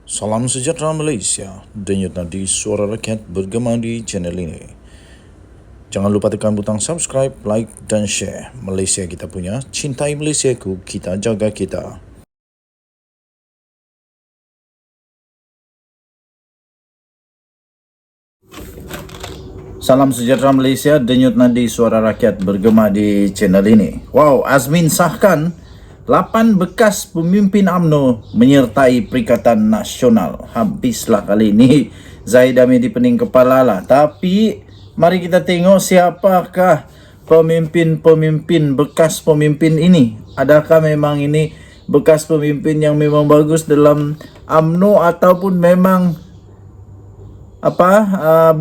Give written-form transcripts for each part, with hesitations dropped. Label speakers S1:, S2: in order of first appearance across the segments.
S1: Salam sejahtera Malaysia, denyut nadi suara rakyat bergema di channel ini. Jangan lupa tekan butang subscribe, like dan share. Malaysia kita punya, cintai Malaysiaku, kita jaga kita. Salam sejahtera Malaysia, denyut nadi suara rakyat bergema di channel ini. Wow, Azmin sahkan 8 bekas pemimpin UMNO menyertai Perikatan Nasional. Habislah kali ini Zahid Hamid di pening kepala lah. Tapi mari kita tengok siapakah pemimpin-pemimpin, bekas pemimpin ini. Adakah memang ini bekas pemimpin yang memang bagus dalam UMNO ataupun memang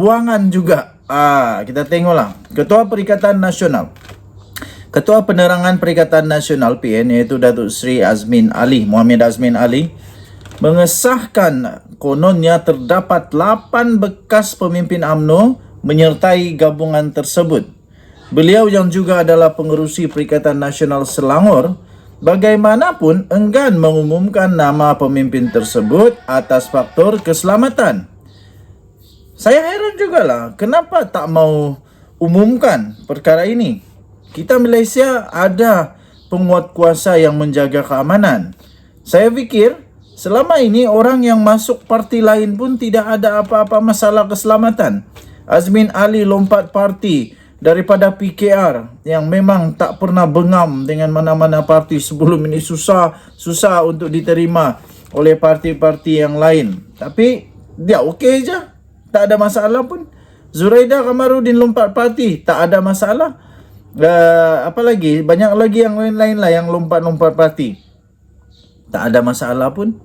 S1: buangan juga. Kita tengoklah. Ketua Perikatan Nasional, Ketua Penerangan Perikatan Nasional PN, iaitu Datuk Seri Muhammad Azmin Ali, mengesahkan kononnya terdapat 8 bekas pemimpin UMNO menyertai gabungan tersebut. Beliau yang juga adalah pengerusi Perikatan Nasional Selangor bagaimanapun enggan mengumumkan nama pemimpin tersebut atas faktor keselamatan. Saya heran juga lah, kenapa tak mau umumkan perkara ini? Kita Malaysia ada penguat kuasa yang menjaga keamanan. Saya fikir selama ini orang yang masuk parti lain pun tidak ada apa-apa masalah keselamatan. Azmin Ali lompat parti daripada PKR yang memang tak pernah bengam dengan mana-mana parti sebelum ini, susah untuk diterima oleh parti-parti yang lain. Tapi dia okey je, tak ada masalah pun. Zuraida Kamarudin lompat parti, tak ada masalah. Apa lagi? Banyak lagi yang lain-lain lah yang lompat-lompat parti, tak ada masalah pun.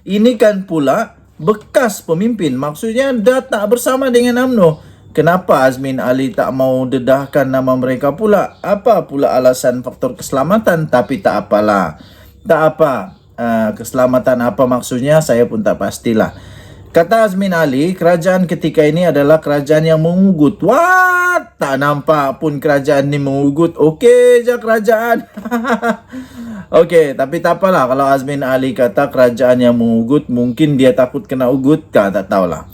S1: Ini kan pula bekas pemimpin, maksudnya dah tak bersama dengan UMNO. Kenapa Azmin Ali tak mau dedahkan nama mereka pula? Apa pula alasan faktor keselamatan? Tapi tak apalah. Tak apa. Keselamatan apa maksudnya saya pun tak pastilah. Kata Azmin Ali, kerajaan ketika ini adalah kerajaan yang mengugut. What? Tak nampak pun kerajaan ni mengugut. Okey je kerajaan. Okey, tapi tak apalah. Kalau Azmin Ali kata kerajaan yang mengugut, mungkin dia takut kena ugut. Tak tahulah.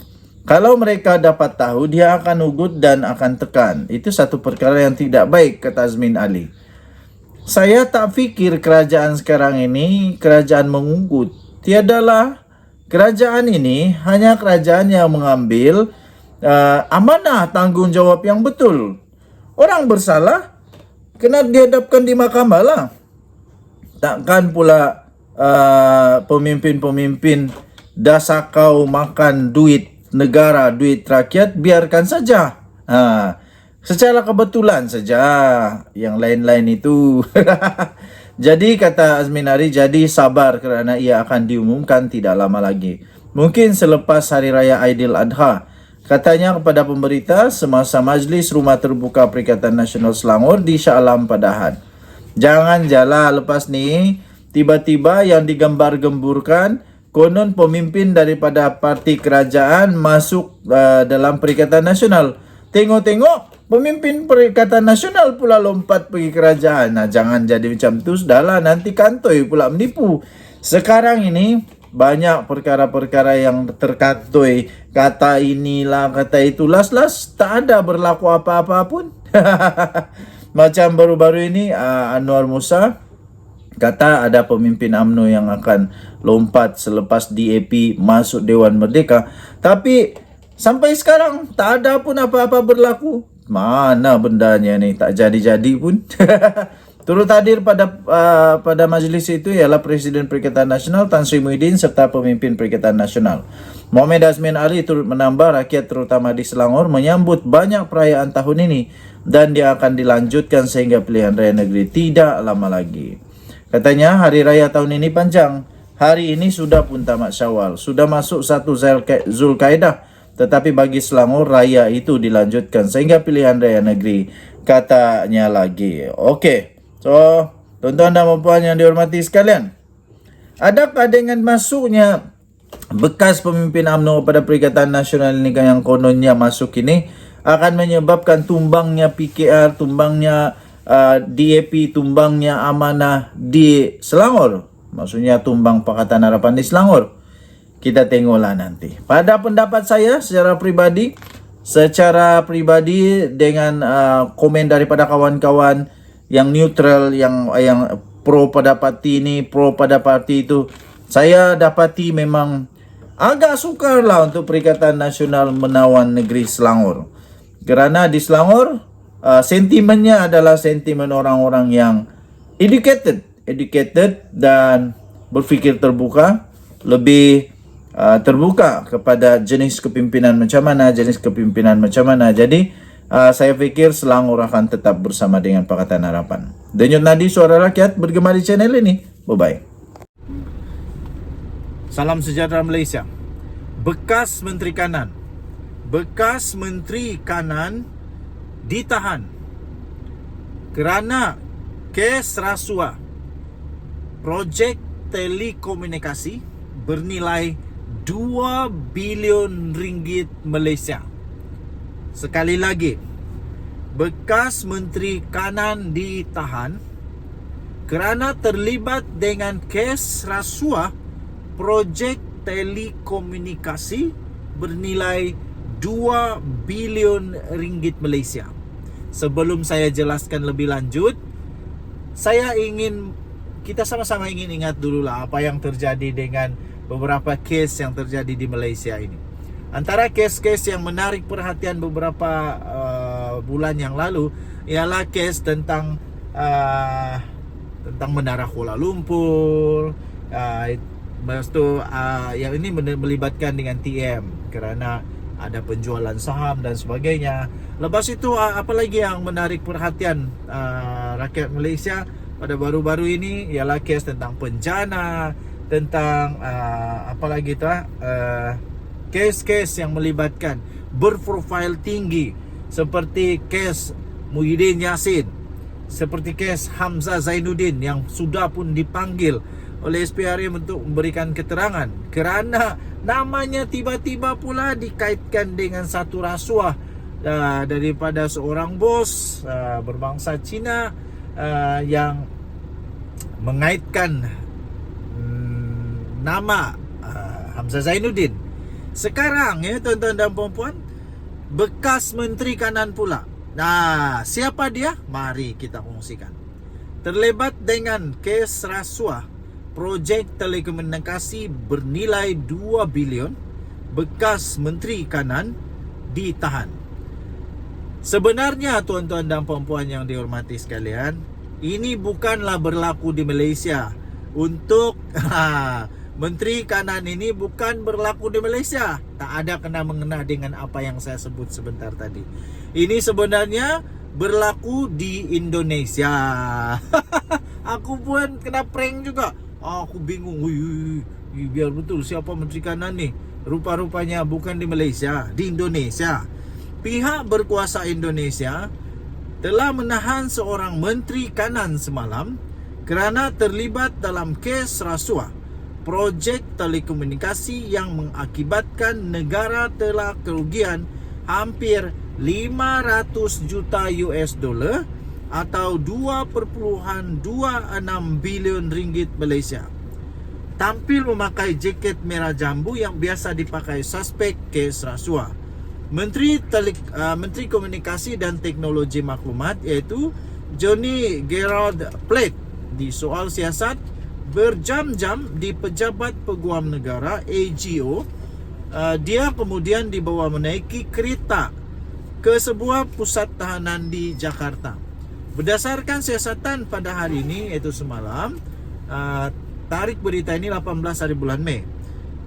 S1: Kalau mereka dapat tahu, dia akan ugut dan akan tekan. Itu satu perkara yang tidak baik, kata Azmin Ali. Saya tak fikir kerajaan sekarang ini kerajaan mengugut. Tiadalah. Kerajaan ini hanya kerajaan yang mengambil amanah tanggungjawab yang betul. Orang bersalah kena dihadapkan di mahkamah lah. Takkan pula pemimpin-pemimpin dah sakau makan duit negara, duit rakyat, biarkan saja. Secara kebetulan saja, yang lain-lain itu. Jadi kata Azmin Ali, jadi sabar kerana ia akan diumumkan tidak lama lagi. Mungkin selepas Hari Raya Aidil Adha. Katanya kepada pemberita semasa majlis Rumah Terbuka Perikatan Nasional Selangor di Shah Alam Padahan. Jangan jala lepas ni tiba-tiba yang digambar-gemburkan konon pemimpin daripada parti kerajaan masuk dalam Perikatan Nasional. Tengok-tengok pemimpin Perikatan Nasional pula lompat pergi kerajaan. Jangan jadi macam tu, sudahlah, nanti kantoi pula menipu. Sekarang ini banyak perkara-perkara yang terkatoi, kata inilah, kata itu, las tak ada berlaku apa-apa pun. Macam baru-baru ini Anwar Musa kata ada pemimpin UMNO yang akan lompat selepas DAP masuk Dewan Merdeka. Tapi sampai sekarang tak ada pun apa-apa berlaku. Mana bendanya ni, tak jadi-jadi pun. Turut hadir pada majlis itu ialah Presiden Perikatan Nasional Tan Sri Muhyiddin serta pemimpin Perikatan Nasional. Muhammad Azmin Ali turut menambah rakyat terutama di Selangor menyambut banyak perayaan tahun ini dan dia akan dilanjutkan sehingga pilihan raya negeri tidak lama lagi. Katanya hari raya tahun ini panjang. Hari ini sudah pun tamat Syawal, sudah masuk 1 Zulkaidah. Tetapi bagi Selangor, raya itu dilanjutkan sehingga pilihan raya negeri, katanya lagi. Okey, so tuan-tuan dan puan yang dihormati sekalian, adakah dengan masuknya bekas pemimpin UMNO pada Perikatan Nasional ini yang kononnya masuk ini akan menyebabkan tumbangnya PKR, tumbangnya DAP, tumbangnya amanah di Selangor? Maksudnya tumbang Pakatan Harapan di Selangor. kita tengoklah nanti. Pada pendapat saya secara pribadi dengan komen daripada kawan-kawan yang neutral, yang pro pada parti ini, pro pada parti itu, saya dapati memang agak sukar lah untuk Perikatan Nasional menawan negeri Selangor. Kerana di Selangor, sentimennya adalah sentimen orang-orang yang educated dan berfikir terbuka, lebih terbuka kepada jenis kepimpinan macam mana. Jadi saya fikir Selangor akan tetap bersama dengan Pakatan Harapan. Denyut nadi suara rakyat bergema di channel ini. Bye-bye. Salam sejahtera Malaysia. Bekas Menteri Kanan ditahan kerana kes rasuah projek telekomunikasi bernilai 2 bilion ringgit Malaysia. Sekali lagi, bekas Menteri Kanan ditahan kerana terlibat dengan kes rasuah projek telekomunikasi bernilai 2 bilion ringgit Malaysia. Sebelum saya jelaskan lebih lanjut, kita sama-sama ingin ingat dululah apa yang terjadi dengan beberapa kes yang terjadi di Malaysia ini. Antara kes-kes yang menarik perhatian beberapa bulan yang lalu ialah kes tentang Menara Kuala Lumpur. Lepas tu yang ini melibatkan dengan TM kerana ada penjualan saham dan sebagainya. Lepas itu apa lagi yang menarik perhatian rakyat Malaysia pada baru-baru ini ialah kes tentang penjana, tentang apa lagi tu kes-kes yang melibatkan berprofil tinggi seperti kes Muhyiddin Yassin, seperti kes Hamzah Zainuddin yang sudah pun dipanggil oleh SPRM untuk memberikan keterangan kerana namanya tiba-tiba pula dikaitkan dengan satu rasuah daripada seorang bos berbangsa Cina yang mengaitkan nama Hamzah Zainuddin. Sekarang ya tuan-tuan dan puan-puan, bekas Menteri Kanan pula. Nah, siapa dia? Mari kita kongsikan. Terlibat dengan kes rasuah projek telekomunikasi bernilai 2 bilion, bekas Menteri Kanan ditahan. Sebenarnya tuan-tuan dan puan-puan yang dihormati sekalian, ini bukanlah berlaku di Malaysia. Untuk Menteri Kanan ini bukan berlaku di Malaysia. Tak ada kena-mengena dengan apa yang saya sebut sebentar tadi. Ini sebenarnya berlaku di Indonesia. Aku pun kena prank juga. Aku bingung. Biar betul siapa Menteri Kanan ni. Rupa-rupanya bukan di Malaysia, di Indonesia. Pihak berkuasa Indonesia telah menahan seorang Menteri Kanan semalam kerana terlibat dalam kes rasuah projek telekomunikasi yang mengakibatkan negara telah kerugian hampir 500 juta US dollar atau 2.26 bilion ringgit Malaysia. Tampil memakai jaket merah jambu yang biasa dipakai suspek kes rasuah. Menteri Komunikasi dan Teknologi Maklumat iaitu Johnny Gerald Plate di soal siasat berjam-jam di Pejabat Peguam Negara AGO. Dia kemudian dibawa menaiki kereta ke sebuah pusat tahanan di Jakarta. Berdasarkan siasatan pada hari ini iaitu semalam, tarikh berita ini 18 hari bulan Mei.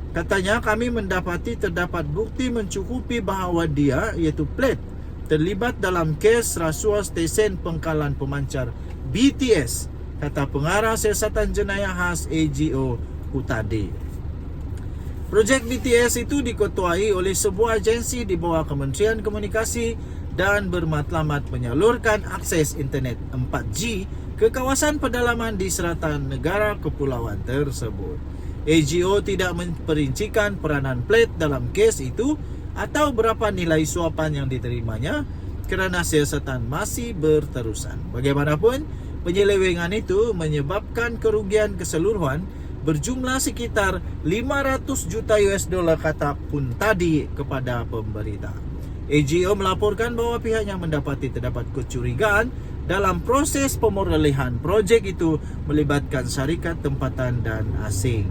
S1: Katanya kami mendapati terdapat bukti mencukupi bahawa dia iaitu Plate terlibat dalam kes rasuah stesen pengkalan pemancar BTS, kata pengarah siasatan jenayah khas AGO Kutadi. Projek BTS itu diketuai oleh sebuah agensi di bawah Kementerian Komunikasi dan bermatlamat menyalurkan akses internet 4G ke kawasan pedalaman di selatan negara kepulauan tersebut. AGO tidak memperincikan peranan Plate dalam kes itu atau berapa nilai suapan yang diterimanya kerana siasatan masih berterusan. Bagaimanapun, penyelewengan itu menyebabkan kerugian keseluruhan berjumlah sekitar 500 juta US dollar kata pun tadi kepada pemberita. AGO melaporkan bahwa pihaknya terdapat kecurigaan dalam proses pemulihan projek itu melibatkan syarikat tempatan dan asing.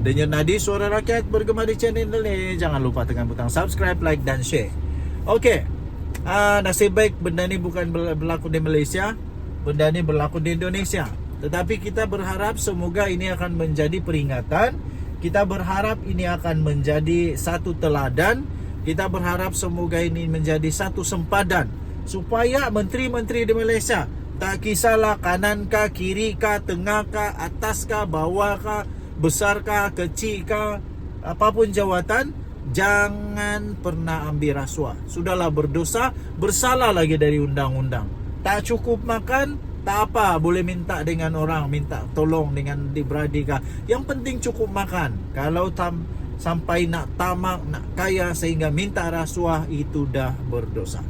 S1: Denyut nadi suara rakyat bergema di channel ini. Jangan lupa tekan butang subscribe, like dan share. Okey. Nasib baik benda ni bukan berlaku di Malaysia, benda ni berlaku di Indonesia. Tetapi kita berharap semoga ini akan menjadi peringatan. Kita berharap ini akan menjadi satu teladan. Kita berharap semoga ini menjadi satu sempadan supaya menteri-menteri di Malaysia, tak kisahlah kanan kah, kiri kah, tengah kah, atas kah, bawah kah, besar kah, kecil kah, apapun jawatan, jangan pernah ambil rasuah. Sudahlah berdosa, bersalah lagi dari undang-undang. Tak cukup makan, tak apa, boleh minta dengan orang, minta tolong dengan beradik. Yang penting cukup makan. Kalau sampai nak tamak, nak kaya sehingga minta rasuah, itu dah berdosa.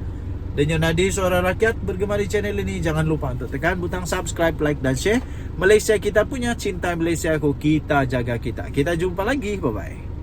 S1: Denyut nadi suara rakyat bergema di channel ini. Jangan lupa untuk tekan butang subscribe, like dan share. Malaysia kita punya, cinta Malaysia aku, kita jaga kita. Kita jumpa lagi, bye-bye.